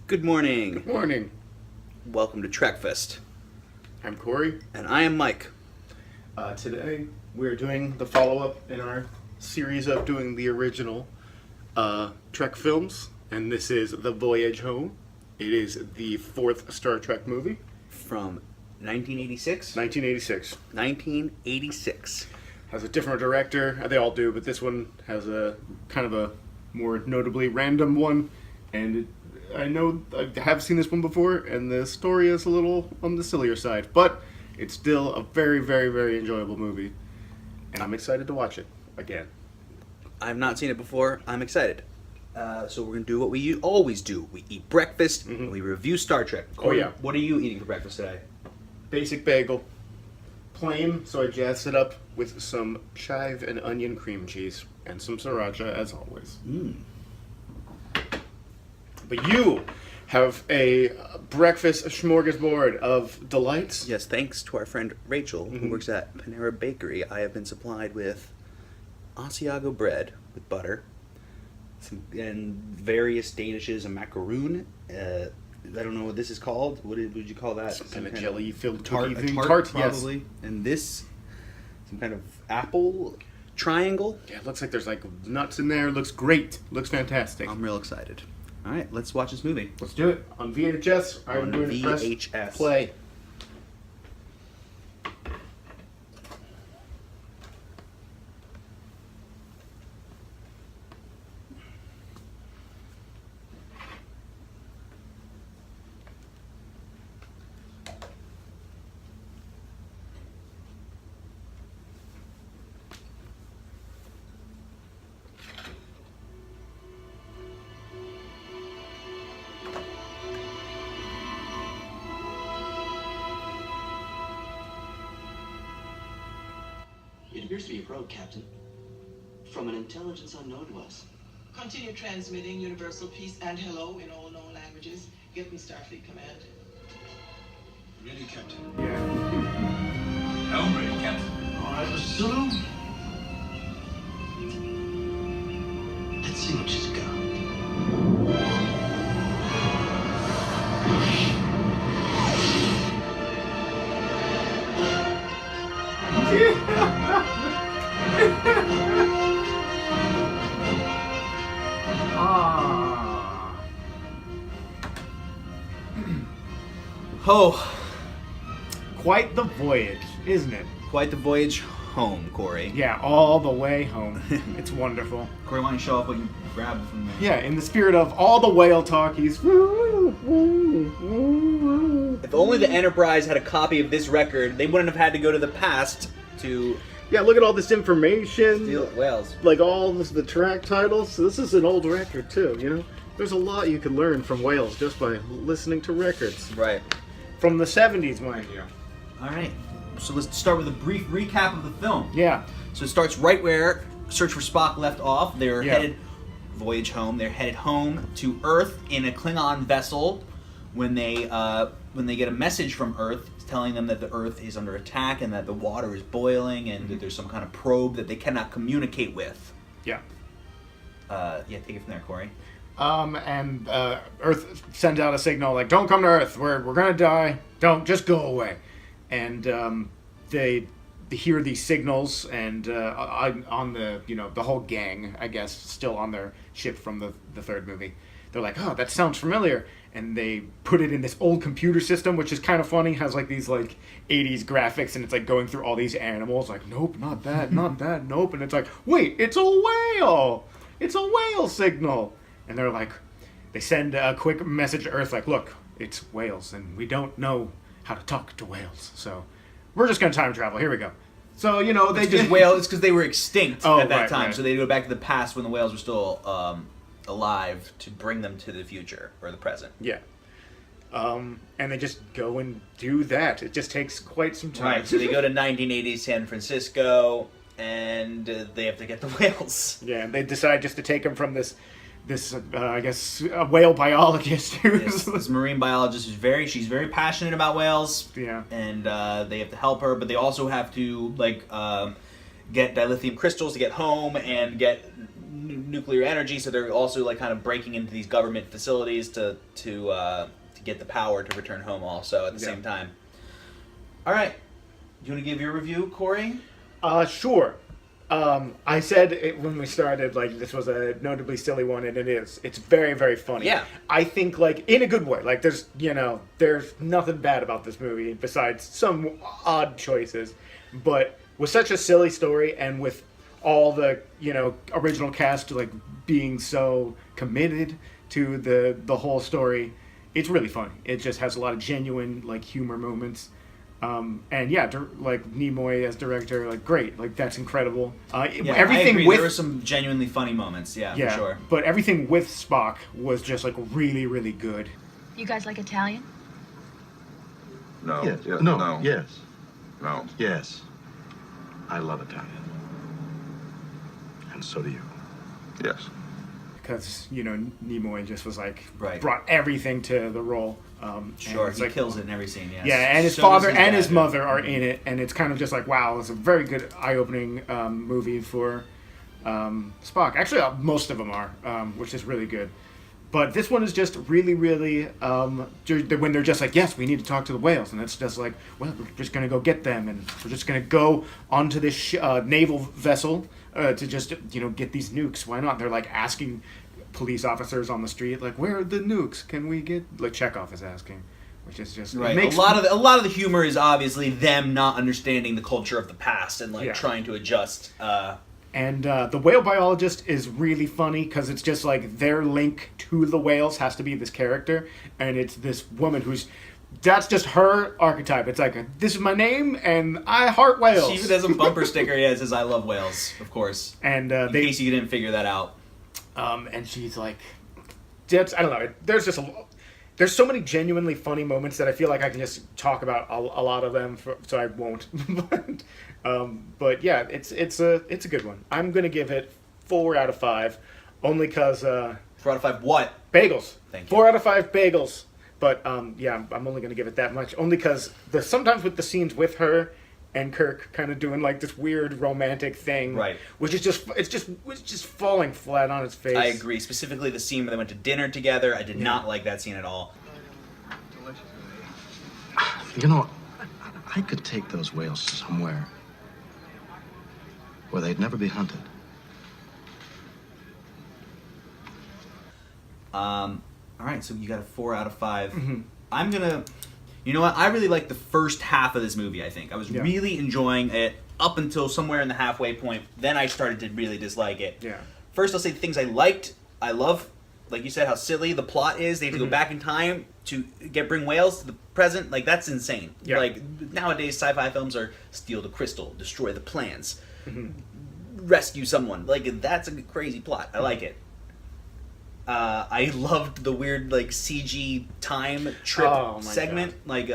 Good morning. Good morning. Welcome to Trekfast. I'm Corey. And I am Mike. Today we're doing the follow-up in our series of doing the original Trek films, and this is The Voyage Home. It is the fourth Star Trek movie. From 1986? 1986. 1986. Has a different director. They all do, but this one has a kind of a more notably random one. And I know I have seen this one before, and the story is a little on the sillier side, but it's still a very, very, very enjoyable movie, and I'm excited to watch it again. I've not seen it before. I'm excited. So we're going to do what we always do. We eat breakfast, and we review Star Trek. Oh, yeah. What are you eating for breakfast today? Basic bagel. Plain, so I jazzed it up with some chive and onion cream cheese, and some sriracha, as always. But you have a breakfast smorgasbord of delights. Yes, thanks to our friend Rachel, who works at Panera Bakery, I have been supplied with Asiago bread with butter, and various Danishes, a macaroon. I don't know what this is called. What would you call that? Some kind of jelly-filled tart, cookie thing. Tart, probably. yes. And this, some kind of apple triangle. Yeah, it looks like there's like nuts in there. Looks great. Looks fantastic. I'm real excited. All right, let's watch this movie. Let's do it. On VHS, I'm going to press VHS. play. It appears to be a probe, Captain. From an intelligence unknown to us. Continue transmitting universal peace and hello in all known languages. Get me Starfleet Command. Ready, Captain. Yeah. Helm ready, Captain. All right, Mr. Sulu. Let's see what she's got. Oh, Quite the voyage, isn't it? quite the voyage home, Corey. Yeah, all the way home. It's wonderful. Corey, why don't you show off what you grabbed from the... Yeah, in the spirit of all the whale talkies. If only the Enterprise had a copy of this record, they wouldn't have had to go to the past to Yeah, look at all this information. steal whales. Like all the track titles. So this is an old record too, you know? There's a lot you can learn from whales just by listening to records. Right. From the 70s, mind you. All right. So let's start with a brief recap of the film. Yeah. So it starts right where Search for Spock left off. They're Yeah. headed voyage home. They're headed home to Earth in a Klingon vessel when they get a message from Earth telling them that the Earth is under attack and that the water is boiling and that there's some kind of probe that they cannot communicate with. Yeah. Yeah, take it from there, Corey. And Earth sends out a signal like, "Don't come to Earth. We're gonna die. Don't just go away." And they hear these signals, and on the the whole gang, I guess, still on their ship from the third movie. They're like, "Oh, that sounds familiar," and they put it in this old computer system, which is kind of funny. Has like these like 80s graphics, and it's like going through all these animals. Like, nope, not that, not that, nope. And it's like, wait, it's a whale. It's a whale signal. And they're like, they send a quick message to Earth like, look, it's whales, and we don't know how to talk to whales, so we're just gonna time travel. Here we go. So they It's just just whales. It's because they were extinct Oh, at that right, time, right. so they go back to the past when the whales were still alive to bring them to the future or the present. Yeah. And they just go and do that. It just takes quite some time. Right. So they go to 1980s San Francisco, and they have to get the whales. Yeah, and they decide just to take him from this I guess a whale biologist who's This marine biologist is she's very passionate about whales. Yeah. And they have to help her, but they also have to get dilithium crystals to get home and get nuclear energy, so they're also like kind of breaking into these government facilities to get the power to return home. Also at the same time. All right, you want to give your review, Corey? Sure. I said when we started, like, this was a notably silly one, and it is. It's very, very funny. Yeah. I think, like, in a good way. Like, there's nothing bad about this movie besides some odd choices. But with such a silly story and with all the, original cast, like, being so committed to the whole story, it's really funny. It just has a lot of genuine, like, humor moments. And yeah, like Nimoy as director, like great, like that's incredible. Yeah, everything I agree. with There were some genuinely funny moments, for sure. But everything with Spock was just like really, really good. You guys like Italian? No. Yes. Yeah, No. no. Yes. No. Yes. I love Italian. And so do you. Yes. Because Nimoy just was like Right. brought everything to the role. Sure, and it's he like, kills it in every scene. Yes. Yeah, and his So father does and dad. his mother are in it, and it's kind of just like, wow, it's a very good eye-opening movie for Spock. Actually, most of them are, which is really good. But this one is just really, really, when they're just like, yes, we need to talk to the whales, and it's just like, well, we're just going to go get them, and we're just going to go onto this naval vessel to just, get these nukes. Why not? They're like asking police officers on the street, like, where are the nukes? Can we get, like, Chekhov is asking, which is just Right. It makes, a lot of the humor is obviously them not understanding the culture of the past and like trying to adjust. And the whale biologist is really funny because it's just like their link to the whales has to be this character, and it's this woman that's just her archetype. It's like, this is my name, and I heart whales. She even has a bumper sticker. Yeah, it says "I love whales," of course. And in case you didn't figure that out. And she's like, I don't know. There's so many genuinely funny moments that I feel like I can just talk about a lot of them, so I won't. But yeah, it's a good one. I'm gonna give it 4 out of 5, only because 4 out of 5 what? bagels. Thank you. 4 out of 5 bagels. But yeah, I'm only gonna give it that much, only because sometimes with the scenes with her and Kirk kind of doing like this weird romantic thing, Right. Which is just falling flat on its face. I agree. Specifically, the scene where they went to dinner together. I did not like that scene at all. I could take those whales somewhere where they'd never be hunted. All right, so you got a 4 out of 5. Mm-hmm. I'm gonna. You know what? I really liked the first half of this movie, I think. I was really enjoying it up until somewhere in the halfway point. Then I started to really dislike it. Yeah. First, I'll say the things I liked. I love, like you said, how silly the plot is. They have to go back in time to bring whales to the present. Like, that's insane. Yeah. Like, nowadays, sci-fi films are steal the crystal, destroy the plans, rescue someone. Like, that's a crazy plot. I like it. I loved the weird like CG time trip segment, like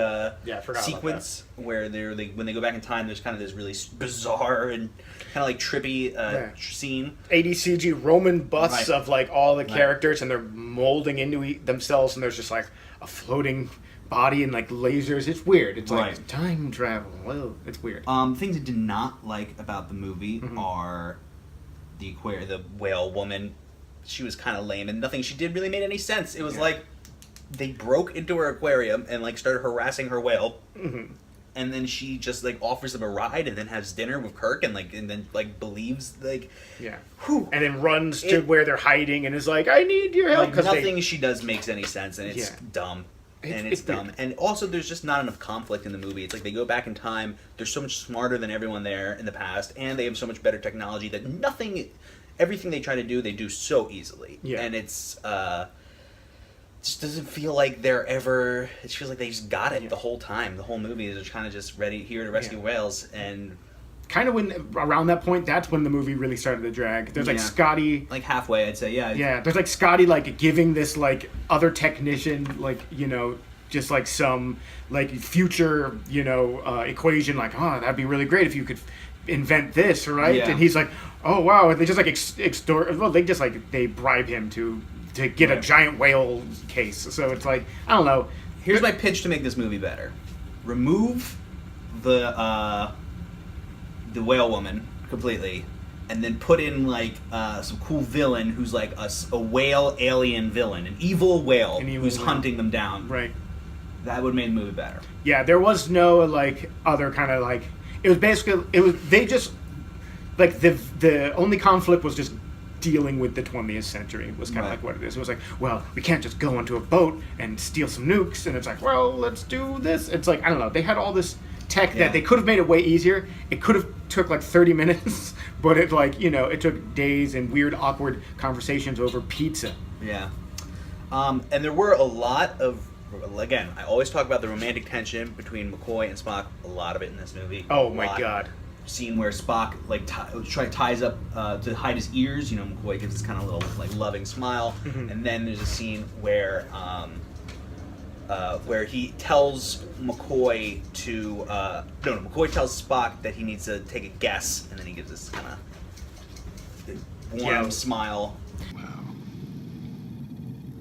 sequence where when they go back in time. There's kind of this really bizarre and kind of like trippy scene. 80 CG Roman busts of like all the characters, and they're molding into themselves, and there's just like a floating body and like lasers. It's weird. It's like time travel. Whoa, it's weird. Things I did not like about the movie are the whale woman. She was kind of lame, and nothing she did really made any sense. It was like they broke into her aquarium and like started harassing her whale, and then she just like offers them a ride and then has dinner with Kirk and then believes like and then runs to where they're hiding and is like, I need your help. Like nothing she does makes any sense, and it's dumb. It's dumb. Weird. And also, there's just not enough conflict in the movie. It's like they go back in time. They're so much smarter than everyone there in the past, and they have so much better technology that everything they try to do, they do so easily. Yeah. And it's just doesn't feel like they're ever. It feels like they just got it the whole time. The whole movie is kind of just here to rescue whales, and kind of around that point, that's when the movie really started to drag. There's like Scotty, like halfway, I'd say, yeah. There's like Scotty like giving this like other technician just like some like future equation, like, oh, that'd be really great if you could invent this, right? And he's like, oh wow, and they just like extort. Well, they bribe him to get a giant whale case. So it's like, I don't know. Here's my pitch to make this movie better: remove the whale woman completely, and then put in like some cool villain who's like a whale alien villain, an evil whale who's hunting them down. Right. That would have made the movie better. Yeah, there was no like other kind of like it was basically they just like the only conflict was just dealing with the 20th century was kind of like what it is. It was like, well, we can't just go onto a boat and steal some nukes, and it's like, well, let's do this. It's like, I don't know, they had all this tech that they could have made it way easier. It could have took like 30 minutes, but it like, you know, it took days and weird awkward conversations over pizza. Yeah. And there were a lot of, again, I always talk about the romantic tension between McCoy and Spock, a lot of it in this movie. Oh my god. Scene where Spock like ties up to hide his ears. You know, McCoy gives this kind of little like loving smile, and then there's a scene where he tells McCoy to McCoy tells Spock that he needs to take a guess, and then he gives this kind of warm smile. Well,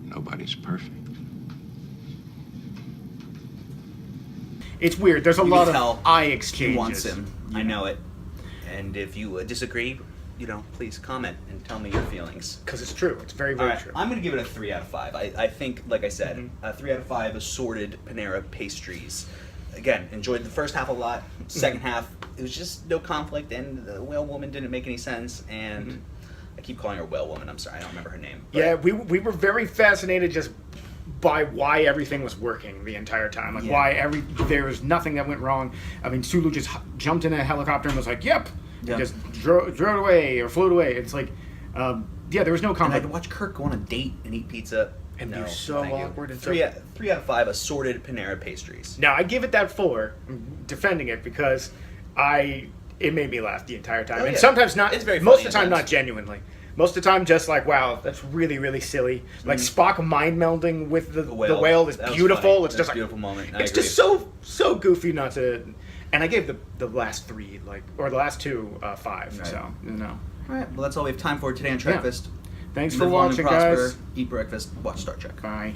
nobody's perfect. It's weird. There's a lot of eye exchanges. He wants him. Yeah. I know it. And if you disagree, you know, please comment and tell me your feelings. Because it's true. It's very, very true. I'm going to give it a 3 out of 5. I think, like I said, 3 out of 5 assorted Panera pastries. Again, enjoyed the first half a lot. Second half, it was just no conflict, and the whale woman didn't make any sense. And I keep calling her whale woman. I'm sorry, I don't remember her name. But yeah, we were very fascinated just by why everything was working the entire time. Like why there was nothing that went wrong. I mean, Sulu just jumped in a helicopter and was like, "Yep," and just drove it away or flew away. It's like, there was no conflict. And I'd watch Kirk go on a date and eat pizza. And be so awkward. And 3 out of 5 assorted Panera pastries. Now I give it that 4. I'm defending it because it made me laugh the entire time, and sometimes not. It's very most funny of the time not genuinely. Most of the time, just like, wow, that's really, really silly. Like Spock mind melding with the whale is beautiful. It's just like beautiful moment. It's just so goofy not to. And I gave the last 3 or the last 2 5. Right. So you know. All right. Well, that's all we have time for today on Trekfast. Thanks for watching, guys. Eat breakfast. Watch Star Trek. Bye.